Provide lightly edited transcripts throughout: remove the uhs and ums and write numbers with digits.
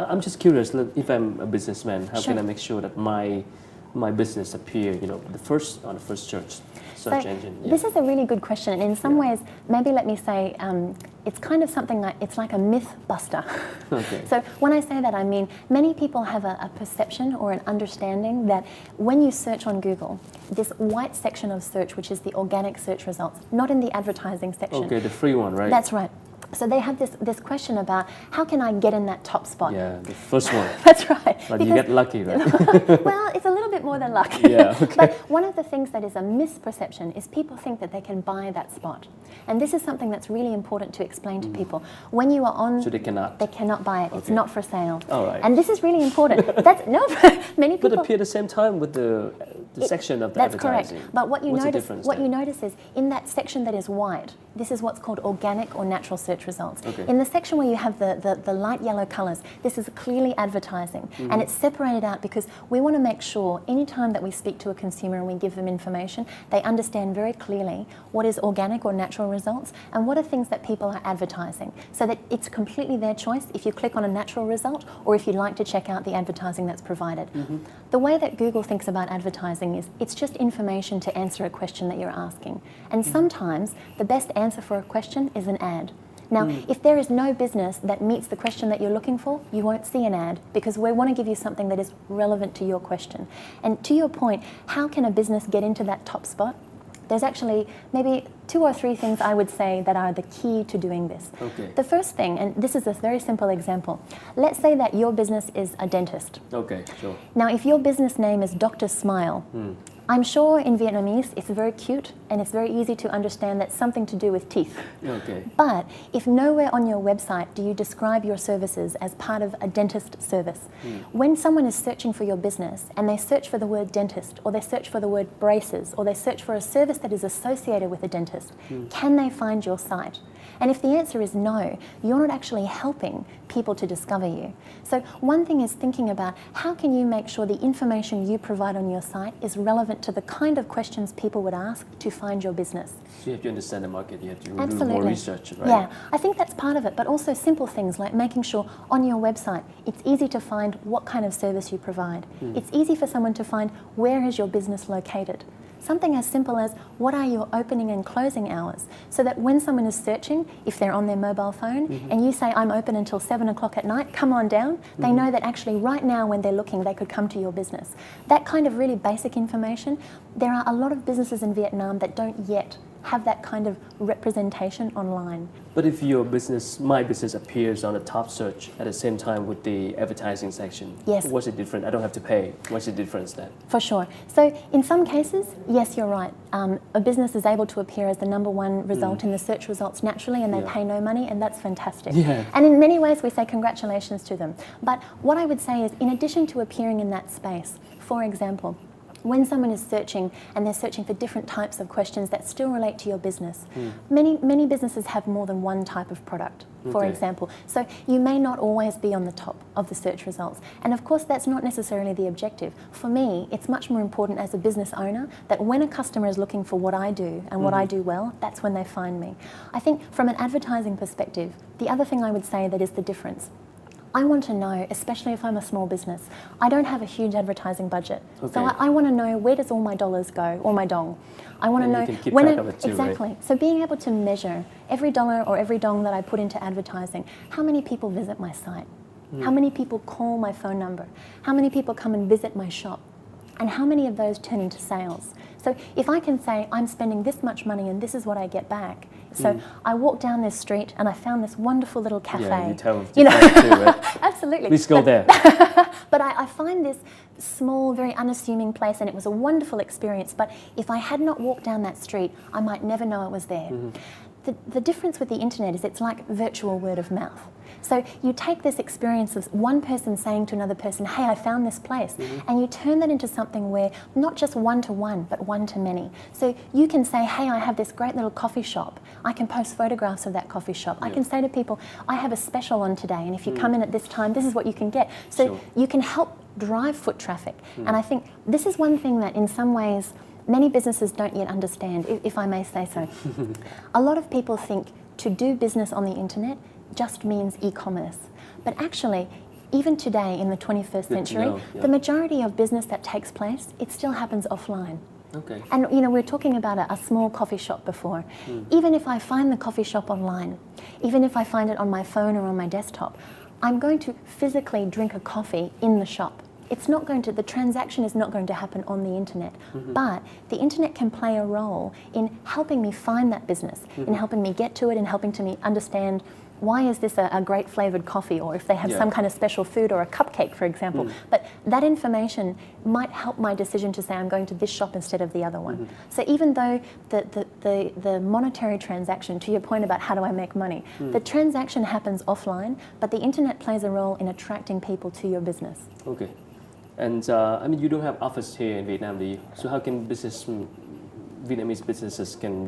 I'm just curious. If I'm a businessman, how Sure. can I make sure that my business appear, on the first search engine? Yeah. This is a really good question, and in some ways, maybe let me say, it's kind of something like, it's like a myth buster. Okay. So when I say that, I mean many people have a perception or an understanding that when you search on Google, this white section of search, which is the organic search results, not in the advertising section. Okay, the free one, right? That's right. So they have this question about, how can I get in that top spot? Yeah, the first one. That's right. But you get lucky, right? Well, it's a little bit more than luck. Yeah, okay. But one of the things that is a misperception is people think that they can buy that spot. And this is something that's really important to explain to people. When you are on... So they cannot? They cannot buy it. It's Okay. not for sale. All right. And this is really important. Many people... But appear at the same time with the section of the That's advertising. correct. But what you What's the notice, difference what then? you notice is in that section that is white, this is what's called organic or natural search results. Okay. In the section where you have the light yellow colours, this is clearly advertising. And it's separated out because we want to make sure anytime that we speak to a consumer and we give them information, they understand very clearly what is organic or natural results and what are things that people are advertising. So that it's completely their choice if you click on a natural result or if you'd like to check out the advertising that's provided. The way that Google thinks about advertising is it's just information to answer a question that you're asking. And sometimes the best answer for a question is an ad. Now, if there is no business that meets the question that you're looking for, you won't see an ad because we want to give you something that is relevant to your question. And to your point, how can a business get into that top spot? There's actually maybe 2 or 3 things I would say that are the key to doing this. Okay. The first thing, and this is a very simple example, let's say that your business is a dentist. Okay, sure. Now, if your business name is Dr. Smile, I'm sure in Vietnamese it's very cute and it's very easy to understand that's something to do with teeth. Okay. But if nowhere on your website do you describe your services as part of a dentist service, when someone is searching for your business and they search for the word dentist or they search for the word braces or they search for a service that is associated with a dentist, can they find your site? And if the answer is no, you're not actually helping people to discover you. So one thing is thinking about how can you make sure the information you provide on your site is relevant to the kind of questions people would ask to find your business. So you have to understand the market, you have to do Absolutely. more research, right? Yeah, I think that's part of it, but also simple things like making sure on your website it's easy to find what kind of service you provide. It's easy for someone to find where is your business located. Something as simple as what are your opening and closing hours, so that when someone is searching, if they're on their mobile phone and you say I'm open until 7 o'clock at night, come on down, they know that actually right now when they're looking they could come to your business. That kind of really basic information, there are a lot of businesses in Vietnam that don't yet have that kind of representation online. But if my business appears on the top search at the same time with the advertising section, Yes. what's it different? I don't have to pay. What's the difference then? For sure. So in some cases, yes, you're right. A business is able to appear as the #1 result in the search results naturally and they Yeah. pay no money, and that's fantastic. Yeah. And in many ways we say congratulations to them. But what I would say is, in addition to appearing in that space, for example, when someone is searching and they're searching for different types of questions that still relate to your business, many businesses have more than one type of product, for Okay. example. So you may not always be on the top of the search results. And of course, that's not necessarily the objective. For me, it's much more important as a business owner that when a customer is looking for what I do and what I do well, that's when they find me. I think from an advertising perspective, the other thing I would say that is the difference, I want to know, especially if I'm a small business, I don't have a huge advertising budget. Okay. So I want to know, where does all my dollars go, or my dong? I want to And know you can keep when track of it too, right? exactly. So being able to measure every dollar or every dong that I put into advertising, how many people visit my site? How many people call my phone number? How many people come and visit my shop? And how many of those turn into sales? So if I can say I'm spending this much money and this is what I get back. So I walked down this street and I found this wonderful little cafe. Yeah, you tell you know, too, right? Absolutely. Please go there. But I find this small, very unassuming place, and it was a wonderful experience. But if I had not walked down that street, I might never know it was there. The difference with the internet is it's like virtual word of mouth. So you take this experience of one person saying to another person, hey, I found this place, and you turn that into something where not just one-to-one, but one-to-many. So you can say, hey, I have this great little coffee shop. I can post photographs of that coffee shop. I can say to people, I have a special on today, and if you come in at this time, this is what you can get. So Sure. you can help drive foot traffic. And I think this is one thing that in some ways many businesses don't yet understand, if I may say so. A lot of people think to do business on the internet just means e-commerce. But actually, even today in the 21st century, know, yeah. the majority of business that takes place, it still happens offline. Okay. And you know, we're talking about a small coffee shop before. Even if I find the coffee shop online, even if I find it on my phone or on my desktop, I'm going to physically drink a coffee in the shop. It's not going to, the transaction is not going to happen on the internet, but the internet can play a role in helping me find that business, in helping me get to it, and helping to me understand why is this a great flavored coffee, or if they have some kind of special food or a cupcake, for example. But that information might help my decision to say I'm going to this shop instead of the other one. So even though the monetary transaction, to your point about how do I make money, the transaction happens offline, but the internet plays a role in attracting people to your business. Okay. And I mean, you don't have office here in Vietnam, do you? So how can Vietnamese businesses can,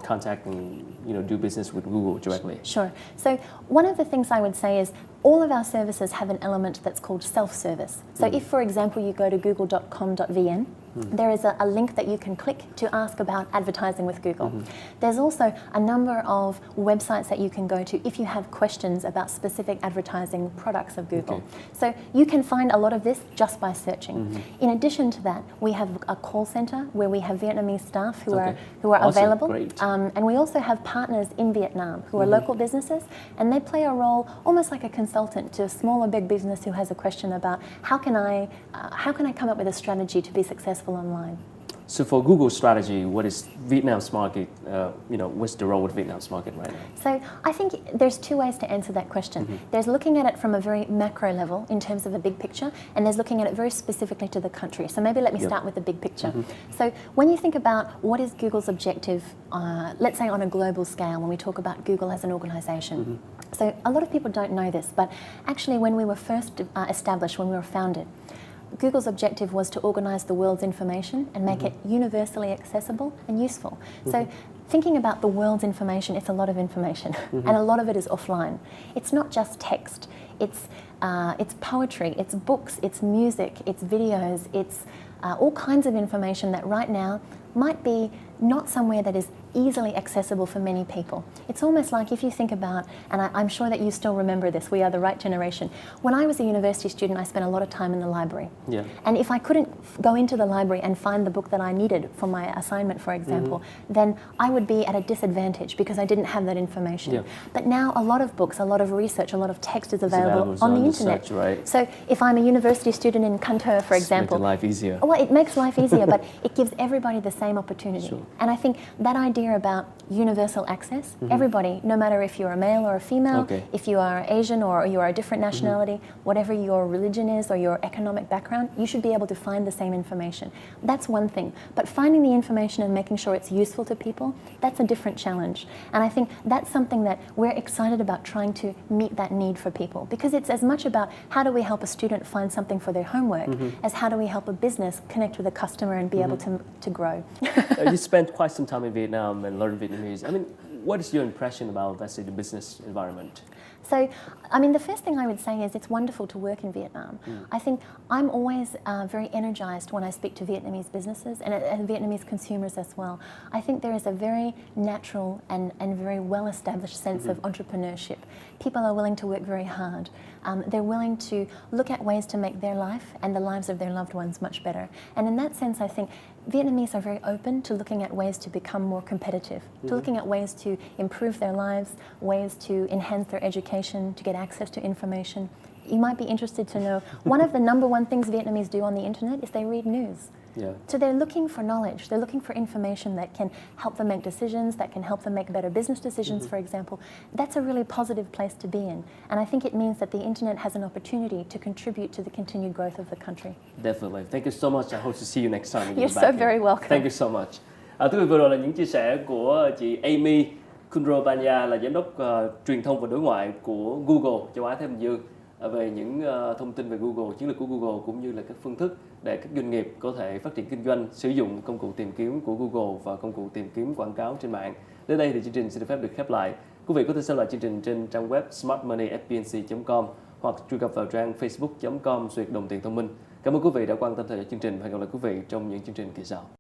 contact and, do business with Google directly? Sure. So one of the things I would say is all of our services have an element that's called self-service. So if, for example, you go to google.com.vn, there is a link that you can click to ask about advertising with Google. There's also a number of websites that you can go to if you have questions about specific advertising products of Google. So you can find a lot of this just by searching. In addition to that, we have a call center where we have Vietnamese staff who are Awesome. available. Great. And we also have partners in Vietnam who are local businesses, and they play a role almost like a consultant to a small or big business who has a question about how can I come up with a strategy to be successful online. So for Google's strategy, what is Vietnam's market, what's the role with Vietnam's market right now? So I think there's two ways to answer that question. There's looking at it from a very macro level in terms of a big picture, and there's looking at it very specifically to the country. So maybe let me start with the big picture. So when you think about what is Google's objective, let's say on a global scale, when we talk about Google as an organization. So a lot of people don't know this, but actually when we were first established, when we were founded, Google's objective was to organize the world's information and make it universally accessible and useful. So thinking about the world's information, it's a lot of information, and a lot of it is offline. It's not just text. It's poetry, it's books, it's music, it's videos, it's all kinds of information that right now might be not somewhere that is easily accessible for many people. It's almost like if you think about, and I'm sure that you still remember this, we are the right generation. When I was a university student, I spent a lot of time in the library. And if I couldn't go into the library and find the book that I needed for my assignment, for example, then I would be at a disadvantage because I didn't have that information. But now a lot of books, a lot of research, a lot of text is available on the internet. Search, right? So if I'm a university student in Kanto, for example, life easier. Well, it makes life easier, but it gives everybody the same opportunity. And I think that idea about universal access, everybody, no matter if you're a male or a female, if you are Asian or you are a different nationality, whatever your religion is or your economic background, you should be able to find the same information. That's one thing. But finding the information and making sure it's useful to people, that's a different challenge. And I think that's something that we're excited about, trying to meet that need for people. Because it's as much about how do we help a student find something for their homework as how do we help a business connect with a customer and be able to grow. You spent quite some time in Vietnam and learned Vietnamese. I mean, what is your impression about, let's say, the business environment? So, I mean, the first thing I would say is it's wonderful to work in Vietnam. I think I'm always very energized when I speak to Vietnamese businesses and Vietnamese consumers as well. I think there is a very natural and very well-established sense of entrepreneurship. People are willing to work very hard. They're willing to look at ways to make their life and the lives of their loved ones much better. And in that sense, I think Vietnamese are very open to looking at ways to become more competitive, to looking at ways to improve their lives, ways to enhance their education, to get access to information. You might be interested to know, one of the #1 things Vietnamese do on the internet is they read news. So they're looking for knowledge, they're looking for information that can help them make decisions, that can help them make better business decisions, for example. That's a really positive place to be in. And I think it means that the internet has an opportunity to contribute to the continued growth of the country. Definitely. Thank you so much. I hope to see you next time. You're so very welcome. Thank you so much. Thưa quý vị, vừa rồi là những chia sẻ của chị Amy Kunropanya, là giám đốc truyền thông và đối ngoại của Google châu Á Thái Bình Dương, về những thông tin về Google, chiến lược của Google, cũng như là các phương thức để các doanh nghiệp có thể phát triển kinh doanh sử dụng công cụ tìm kiếm của Google và công cụ tìm kiếm quảng cáo trên mạng. Đến đây thì chương trình xin được phép được khép lại. Quý vị có thể xem lại chương trình trên trang web smartmoneyfbnc.com hoặc truy cập vào trang facebook.com/đồng tiền thông minh. Cảm ơn quý vị đã quan tâm theo dõi chương trình và hẹn gặp lại quý vị trong những chương trình kỳ sau.